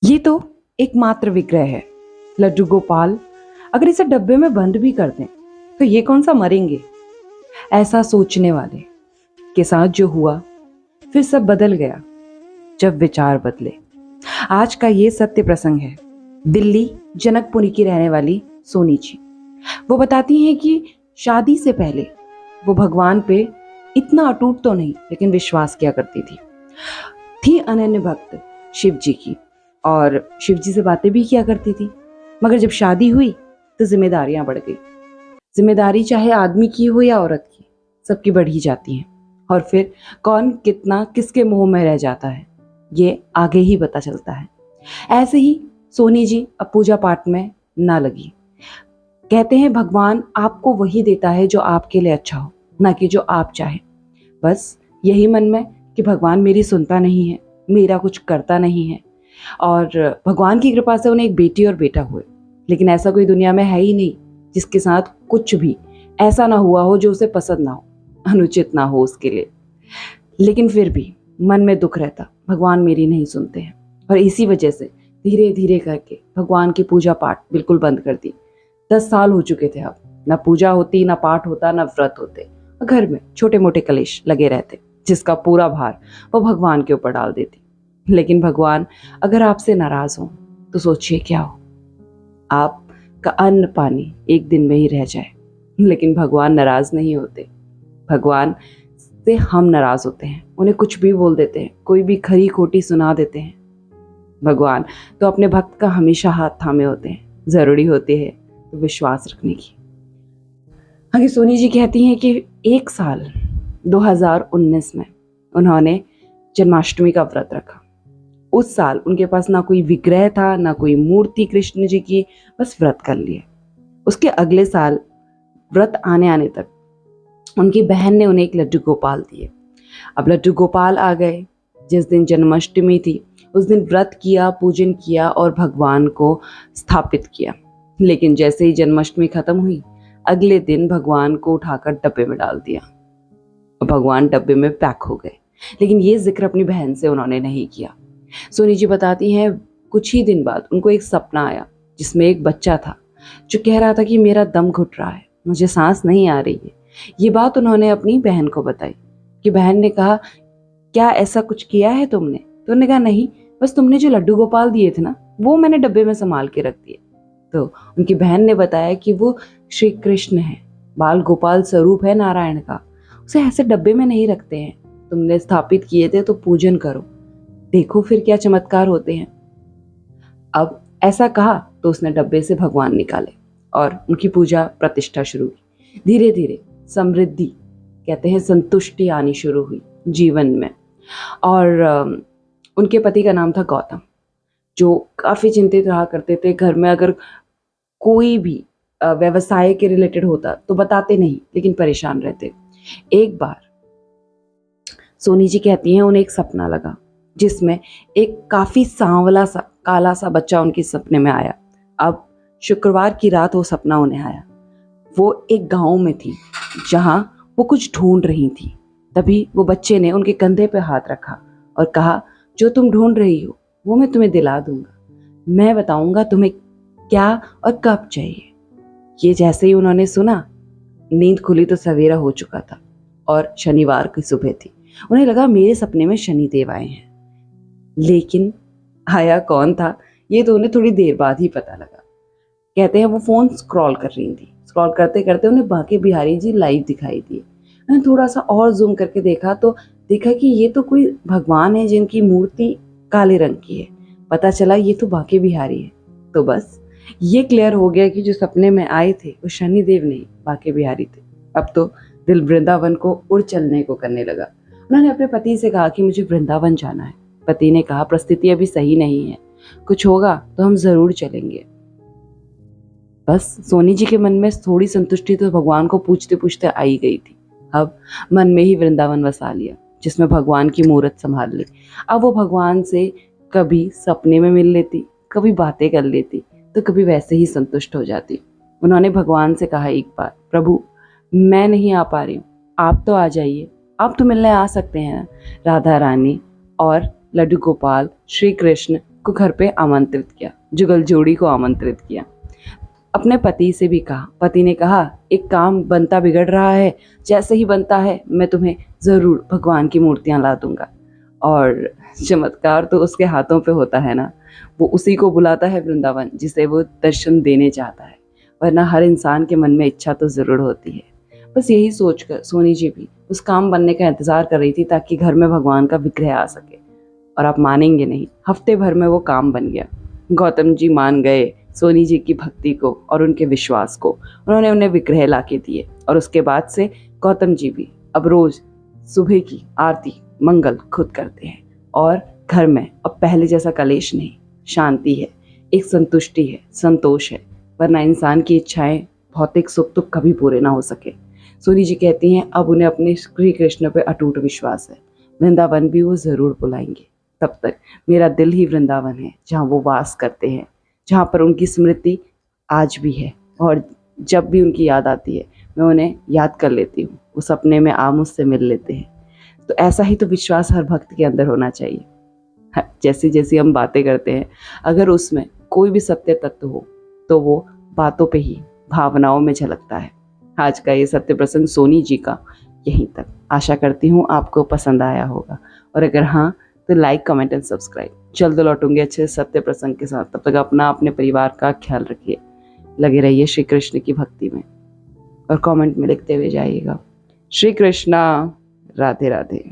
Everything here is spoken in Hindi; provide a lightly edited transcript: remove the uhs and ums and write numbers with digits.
ये तो एकमात्र विग्रह है, लड्डू गोपाल। अगर इसे डब्बे में बंद भी कर दें तो ये कौन सा मरेंगे। ऐसा सोचने वाले के साथ जो हुआ, फिर सब बदल गया जब विचार बदले। आज का ये सत्य प्रसंग है। दिल्ली जनकपुरी की रहने वाली सोनी जी, वो बताती हैं कि शादी से पहले वो भगवान पे इतना अटूट तो नहीं लेकिन विश्वास किया करती थी अनन्य भक्त शिव जी की, और शिव जी से बातें भी किया करती थी। मगर जब शादी हुई तो जिम्मेदारियां बढ़ गई। जिम्मेदारी चाहे आदमी की हो या औरत की, सबकी बढ़ ही जाती हैं। और फिर कौन कितना किसके मुंह में रह जाता है ये आगे ही पता चलता है। ऐसे ही सोनी जी अब पूजा पाठ में ना लगी। कहते हैं भगवान आपको वही देता है जो आपके लिए अच्छा हो, ना कि जो आप चाहे। बस यही मन में कि भगवान मेरी सुनता नहीं है, मेरा कुछ करता नहीं है। और भगवान की कृपा से उन्हें एक बेटी और बेटा हुए। लेकिन ऐसा कोई दुनिया में है ही नहीं जिसके साथ कुछ भी ऐसा ना हुआ हो जो उसे पसंद ना हो, अनुचित ना हो उसके लिए। लेकिन फिर भी मन में दुख रहता, भगवान मेरी नहीं सुनते हैं। और इसी वजह से धीरे धीरे करके भगवान की पूजा पाठ बिल्कुल बंद कर दी। 10 साल हो चुके थे अब। ना पूजा होती, ना पाठ होता, ना व्रत होते। घर में छोटे मोटे कलेश लगे रहते जिसका पूरा भार वो भगवान के ऊपर डाल देती। लेकिन भगवान अगर आपसे नाराज हो तो सोचिए क्या हो। आपका अन्न पानी एक दिन में ही रह जाए। लेकिन भगवान नाराज नहीं होते। भगवान से हम नाराज होते हैं, उन्हें कुछ भी बोल देते हैं, कोई भी खरी खोटी सुना देते हैं। भगवान तो अपने भक्त का हमेशा हाथ थामे होते हैं। जरूरी होती है तो विश्वास रखने की। आगे सोनी जी कहती हैं कि एक साल 2019 में उन्होंने जन्माष्टमी का व्रत रखा। उस साल उनके पास ना कोई विग्रह था, ना कोई मूर्ति कृष्ण जी की, बस व्रत कर लिए। उसके अगले साल व्रत आने आने तक उनकी बहन ने उन्हें एक लड्डू गोपाल दिए। अब लड्डू गोपाल आ गए। जिस दिन जन्माष्टमी थी उस दिन व्रत किया, पूजन किया और भगवान को स्थापित किया। लेकिन जैसे ही जन्माष्टमी खत्म हुई, अगले दिन भगवान को उठाकर डब्बे में डाल दिया। भगवान डब्बे में पैक हो गए। लेकिन ये जिक्र अपनी बहन से उन्होंने नहीं किया। सोनी जी बताती हैं कुछ ही दिन बाद उनको एक सपना आया जिसमें एक बच्चा था जो कह रहा था कि मेरा दम घुट रहा है, मुझे सांस नहीं आ रही है। ये बात उन्होंने अपनी बहन को बताई। कि बहन ने कहा क्या ऐसा कुछ किया है तुमने? तो उन्होंने कहा नहीं, बस तुमने जो लड्डू गोपाल दिए थे ना वो मैंने डब्बे में संभाल के रख दिए। तो उनकी बहन ने बताया कि वो श्री कृष्ण है, बाल गोपाल स्वरूप है नारायण का, उसे ऐसे डब्बे में नहीं रखते हैं। तुमने स्थापित किए थे तो पूजन करो, देखो फिर क्या चमत्कार होते हैं। अब ऐसा कहा तो उसने डब्बे से भगवान निकाले और उनकी पूजा प्रतिष्ठा शुरू की। धीरे धीरे समृद्धि, कहते हैं संतुष्टि आनी शुरू हुई जीवन में। और उनके पति का नाम था गौतम, जो काफ़ी चिंतित रहा करते थे। घर में अगर कोई भी व्यवसाय के रिलेटेड होता तो बताते नहीं, लेकिन परेशान रहते। एक बार सोनी जी कहती हैं उन्हें एक सपना लगा जिसमें एक काफ़ी सांवला सा काला सा बच्चा उनके सपने में आया। अब शुक्रवार की रात वो सपना उन्हें आया। वो एक गांव में थी जहां वो कुछ ढूंढ रही थी। तभी वो बच्चे ने उनके कंधे पे हाथ रखा और कहा जो तुम ढूंढ रही हो वो मैं तुम्हें दिला दूंगा, मैं बताऊंगा तुम्हें क्या और कब चाहिए। ये जैसे ही उन्होंने सुना, नींद खुली तो सवेरा हो चुका था और शनिवार की सुबह थी। उन्हें लगा मेरे सपने में शनिदेव आए हैं। लेकिन आया कौन था ये तो उन्हें थोड़ी देर बाद ही पता लगा। कहते हैं वो फोन स्क्रॉल कर रही थी। स्क्रॉल करते करते उन्हें बांके बिहारी जी लाइव दिखाई दिए। उन्हें थोड़ा सा और जूम करके देखा तो देखा कि ये तो कोई भगवान है जिनकी मूर्ति काले रंग की है। पता चला ये तो बांके बिहारी है। तो बस ये क्लियर हो गया कि जो सपने में आए थे वो शनिदेव नहीं बांके बिहारी थे। अब तो दिल वृंदावन को उड़ चलने को करने लगा। उन्होंने अपने पति से कहा कि मुझे वृंदावन जाना है। पति ने कहा परिस्थिति अभी सही नहीं है, कुछ होगा तो हम जरूर चलेंगे। बस सोनी जी के मन में थोड़ी संतुष्टि तो भगवान को पूछते पूछते आई गई थी। अब मन में ही वृंदावन वसा लिया जिसमें भगवान की मूर्त संभाल ली। अब वो भगवान से कभी सपने में मिल लेती, कभी बातें कर लेती, तो कभी वैसे ही संतुष्ट हो जाती। उन्होंने भगवान से कहा एक बार, प्रभु मैं नहीं आ पा रही हूँ, आप तो आ जाइए, आप तो मिलने आ सकते हैं। राधा रानी और लड्डू गोपाल, श्री कृष्ण को घर पे आमंत्रित किया, जुगल जोड़ी को आमंत्रित किया। अपने पति से भी कहा, पति ने कहा एक काम बनता बिगड़ रहा है, जैसे ही बनता है मैं तुम्हें ज़रूर भगवान की मूर्तियाँ ला दूंगा। और चमत्कार तो उसके हाथों पे होता है ना, वो उसी को बुलाता है वृंदावन जिसे वो दर्शन देने चाहता है। वरना हर इंसान के मन में इच्छा तो ज़रूर होती है। बस यही सोचकर सोनी जी भी उस काम बनने का इंतज़ार कर रही थी ताकि घर में भगवान का विग्रह आ सके। और आप मानेंगे नहीं, हफ्ते भर में वो काम बन गया। गौतम जी मान गए सोनी जी की भक्ति को और उनके विश्वास को। उन्होंने उन्हें विग्रह ला के दिए और उसके बाद से गौतम जी भी अब रोज़ सुबह की आरती मंगल खुद करते हैं। और घर में अब पहले जैसा कलेश नहीं, शांति है, एक संतुष्टि है, संतोष है। वरना इंसान की इच्छाएं, भौतिक सुख तो कभी पूरे ना हो सके। सोनी जी कहती हैं अब उन्हें अपने श्री कृष्ण पे अटूट विश्वास है, वृंदावन भी वो ज़रूर बुलाएंगे। तब तक मेरा दिल ही वृंदावन है जहाँ वो वास करते हैं, जहाँ पर उनकी स्मृति आज भी है। और जब भी उनकी याद आती है मैं उन्हें याद कर लेती हूँ, वो सपने में आ मुझसे मिल लेते हैं। तो ऐसा ही तो विश्वास हर भक्त के अंदर होना चाहिए। जैसी जैसी हम बातें करते हैं, अगर उसमें कोई भी सत्य तत्व हो तो वो बातों पे ही, भावनाओं में झलकता है। आज का ये सत्य प्रसंग सोनी जी का यहीं तक। आशा करती हूँ आपको पसंद आया होगा, और अगर हाँ तो लाइक, कमेंट एंड सब्सक्राइब। जल्द लौटूंगे अच्छे सत्य प्रसंग के साथ। तब तक अपना, अपने परिवार का ख्याल रखिए। लगे रहिए श्री कृष्ण की भक्ति में और कमेंट में लिखते हुए जाइएगा, श्री कृष्णा, राधे राधे।